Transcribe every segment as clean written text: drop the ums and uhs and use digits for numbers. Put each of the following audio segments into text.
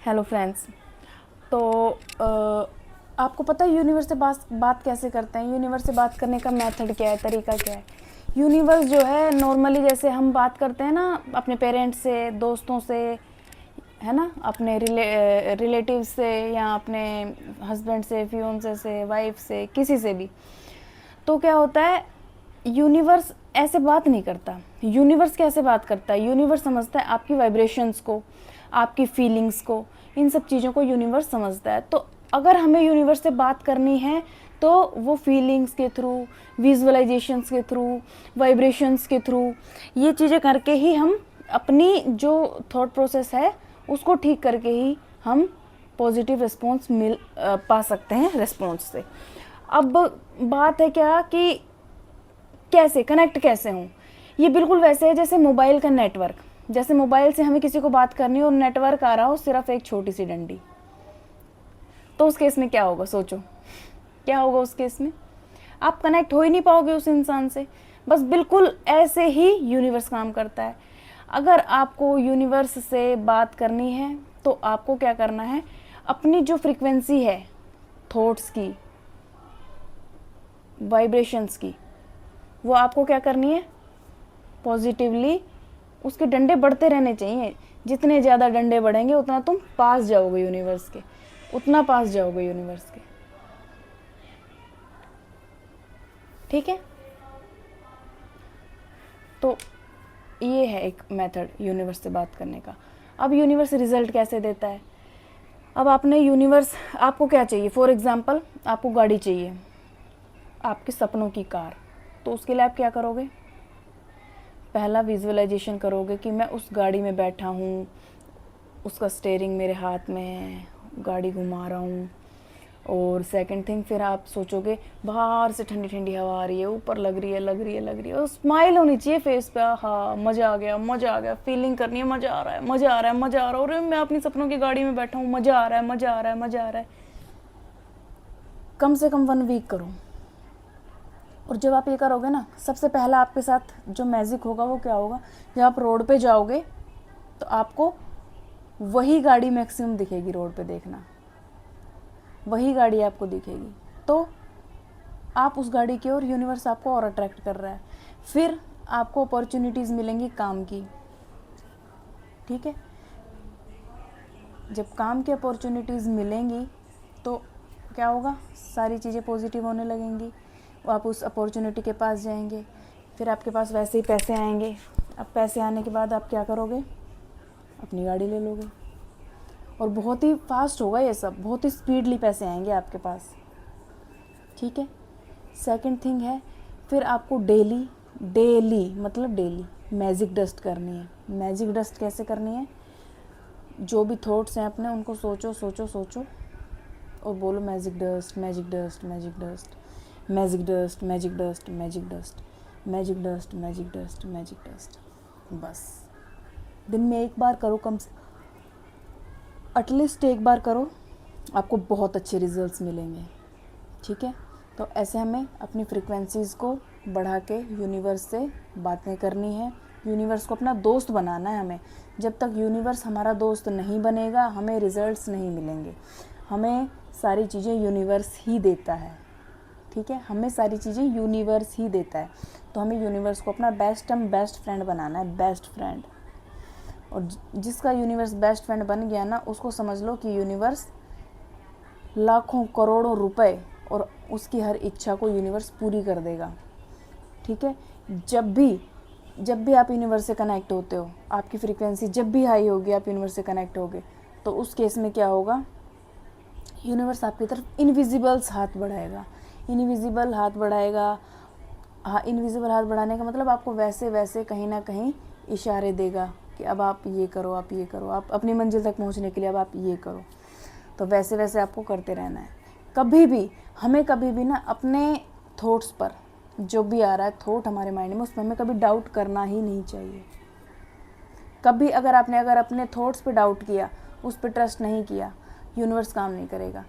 Hello friends. तो आपको पता है यूनिवर्स से बात कैसे करते हैं? यूनिवर्स से बात करने का मेथड क्या है, तरीका क्या है? यूनिवर्स जो है नॉर्मली जैसे हम बात करते हैं ना अपने पेरेंट्स से, दोस्तों से, है ना, अपने रिलेटिव से या अपने हस्बैंड से, फियोंसे से, वाइफ से, किसी से भी। तो क्या होता है, यूनिवर्स ऐसे बात नहीं करता। यूनिवर्स कैसे बात करता है? यूनिवर्स समझता है आपकी वाइब्रेशंस को, आपकी फीलिंग्स को, इन सब चीज़ों को यूनिवर्स समझता है। तो अगर हमें यूनिवर्स से बात करनी है तो वो फीलिंग्स के थ्रू, विजुअलाइजेशंस के थ्रू, वाइब्रेशंस के थ्रू, ये चीज़ें करके ही हम अपनी जो थॉट प्रोसेस है उसको ठीक करके ही हम पॉजिटिव रिस्पॉन्स पा सकते हैं रिस्पॉन्स से। अब बात है क्या कि कैसे कनेक्ट कैसे हूँ? ये बिल्कुल वैसे है जैसे मोबाइल का नेटवर्क। जैसे मोबाइल से हमें किसी को बात करनी हो और नेटवर्क आ रहा हो सिर्फ एक छोटी सी डंडी, तो उस केस में क्या होगा? सोचो क्या होगा उस केस में? आप कनेक्ट हो ही नहीं पाओगे उस इंसान से। बस बिल्कुल ऐसे ही यूनिवर्स काम करता है। अगर आपको यूनिवर्स से बात करनी है तो आपको क्या करना है, अपनी जो फ्रीक्वेंसी है थॉट्स की, वाइब्रेशंस की, वो आपको क्या करनी है, पॉजिटिवली उसके डंडे बढ़ते रहने चाहिए। जितने ज़्यादा डंडे बढ़ेंगे उतना तुम पास जाओगे यूनिवर्स के, उतना पास जाओगे यूनिवर्स के। ठीक है, तो ये है एक मेथड यूनिवर्स से बात करने का। अब यूनिवर्स रिजल्ट कैसे देता है? अब आपने यूनिवर्स, आपको क्या चाहिए? फॉर एग्जांपल आपको गाड़ी चाहिए, आपके सपनों की कार। तो उसके लिए आप क्या करोगे? पहला विजुअलाइजेशन करोगे कि मैं उस गाड़ी में बैठा हूँ, उसका स्टीयरिंग मेरे हाथ में है, गाड़ी घुमा रहा हूँ। और सेकंड थिंग, फिर आप सोचोगे बाहर से ठंडी ठंडी हवा आ रही है, ऊपर लग रही है, लग रही है, लग रही है, और स्माइल होनी चाहिए फेस पे। हाँ, मज़ा आ गया, मज़ा आ गया, फीलिंग करनी है, मज़ा आ रहा है, मज़ा आ रहा है, मज़ा आ रहा है, और मैं अपनी सपनों की गाड़ी में बैठा हूँ, मज़ा आ रहा है, मज़ा आ रहा है, मज़ा आ रहा है। कम से कम 1 वीक करो। और जब आप ये करोगे ना, सबसे पहला आपके साथ जो मैजिक होगा वो क्या होगा, जब आप रोड पे जाओगे तो आपको वही गाड़ी मैक्सिमम दिखेगी। रोड पे देखना, वही गाड़ी आपको दिखेगी। तो आप उस गाड़ी की ओर, यूनिवर्स आपको और अट्रैक्ट कर रहा है। फिर आपको अपॉर्चुनिटीज़ मिलेंगी काम की। ठीक है, जब काम की अपॉर्चुनिटीज़ मिलेंगी तो क्या होगा, सारी चीज़ें पॉजिटिव होने लगेंगी। आप उस अपॉर्चुनिटी के पास जाएंगे, फिर आपके पास वैसे ही पैसे आएंगे। अब पैसे आने के बाद आप क्या करोगे? अपनी गाड़ी ले लोगे। और बहुत ही फास्ट होगा ये सब, बहुत ही स्पीडली पैसे आएंगे आपके पास। ठीक है, सेकंड थिंग है, फिर आपको डेली, डेली मतलब डेली मैजिक डस्ट करनी है। मैजिक डस्ट कैसे करनी है? जो भी थॉट्स हैं अपने, उनको सोचो सोचो सोचो और बोलो magic dust, magic dust, magic dust, magic dust, magic dust, magic dust, magic dust, magic dust, magic dust. बस दिन में एक बार करो, कम से एटलीस्ट एक बार करो, आपको बहुत अच्छे रिजल्ट्स मिलेंगे। ठीक है, तो ऐसे हमें अपनी फ्रीक्वेंसीज़ को बढ़ा के यूनिवर्स से बातें करनी है। यूनिवर्स को अपना दोस्त बनाना है हमें। जब तक यूनिवर्स हमारा दोस्त नहीं बनेगा हमें रिजल्ट्स नहीं मिलेंगे। हमें सारी चीज़ें यूनिवर्स ही देता है। ठीक है, हमें सारी चीज़ें यूनिवर्स ही देता है। तो हमें यूनिवर्स को अपना बेस्ट फ्रेंड बनाना है, बेस्ट फ्रेंड। और जिसका यूनिवर्स बेस्ट फ्रेंड बन गया ना, उसको समझ लो कि यूनिवर्स लाखों करोड़ों रुपए और उसकी हर इच्छा को यूनिवर्स पूरी कर देगा। ठीक है, जब भी आप यूनिवर्स से कनेक्ट होते हो, आपकी फ्रीक्वेंसी जब भी हाई होगी, आप यूनिवर्स से कनेक्ट होगे, तो उस केस में क्या होगा, यूनिवर्स आपकी तरफ इनविजिबल्स हाथ बढ़ाएगा। इनविजिबल हाथ बढ़ाएगा। हाँ, इनविजिबल हाथ बढ़ाने का मतलब आपको वैसे वैसे कहीं ना कहीं इशारे देगा कि अब आप ये करो, आप ये करो, आप अपनी मंजिल तक पहुंचने के लिए अब आप ये करो। तो वैसे वैसे आपको करते रहना है। कभी भी, हमें कभी भी ना अपने थॉट्स पर, जो भी आ रहा है थॉट हमारे माइंड में, उस पर हमें कभी डाउट करना ही नहीं चाहिए। कभी अगर अपने थॉट्स पे डाउट किया, उस पर ट्रस्ट नहीं किया, यूनिवर्स काम नहीं करेगा।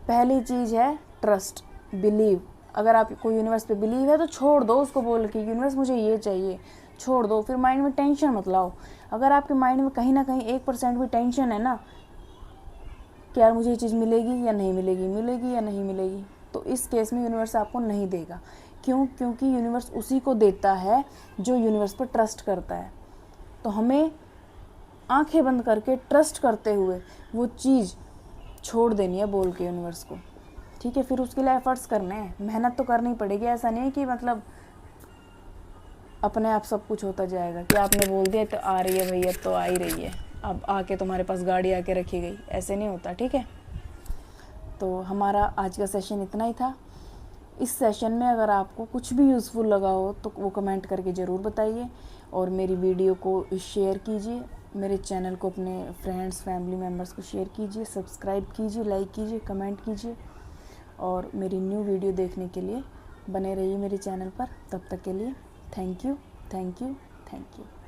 पहली चीज़ है ट्रस्ट, बिलीव। अगर आपको यूनिवर्स पे बिलीव है तो छोड़ दो उसको, बोल के यूनिवर्स मुझे ये चाहिए, छोड़ दो। फिर माइंड में टेंशन मत लाओ। अगर आपके माइंड में कहीं ना कहीं 1% भी टेंशन है ना, कि यार मुझे ये चीज़ मिलेगी या नहीं मिलेगी, मिलेगी या नहीं मिलेगी, तो इस केस में यूनिवर्स आपको नहीं देगा। क्यों? क्योंकि यूनिवर्स उसी को देता है जो यूनिवर्स पर ट्रस्ट करता है। तो हमें आंखें बंद करके ट्रस्ट करते हुए वो चीज़ छोड़ देनी है बोल के यूनिवर्स को, ठीक है। फिर उसके लिए एफर्ट्स करने हैं, मेहनत तो करनी पड़ेगी। ऐसा नहीं है कि मतलब अपने आप सब कुछ होता जाएगा कि आपने बोल दिया तो आ रही है भैया, तो आ ही रही है, अब आके तुम्हारे पास गाड़ी आके रखी गई, ऐसे नहीं होता, ठीक है। तो हमारा आज का सेशन इतना ही था। इस सेशन में अगर आपको कुछ भी यूज़फुल लगा हो तो वो कमेंट करके ज़रूर बताइए, और मेरी वीडियो को शेयर कीजिए, मेरे चैनल को अपने फ्रेंड्स फैमिली मेम्बर्स को शेयर कीजिए, सब्सक्राइब कीजिए, लाइक कीजिए, कमेंट कीजिए, और मेरी न्यू वीडियो देखने के लिए बने रहिए मेरे चैनल पर। तब तक के लिए thank you, thank you, thank you.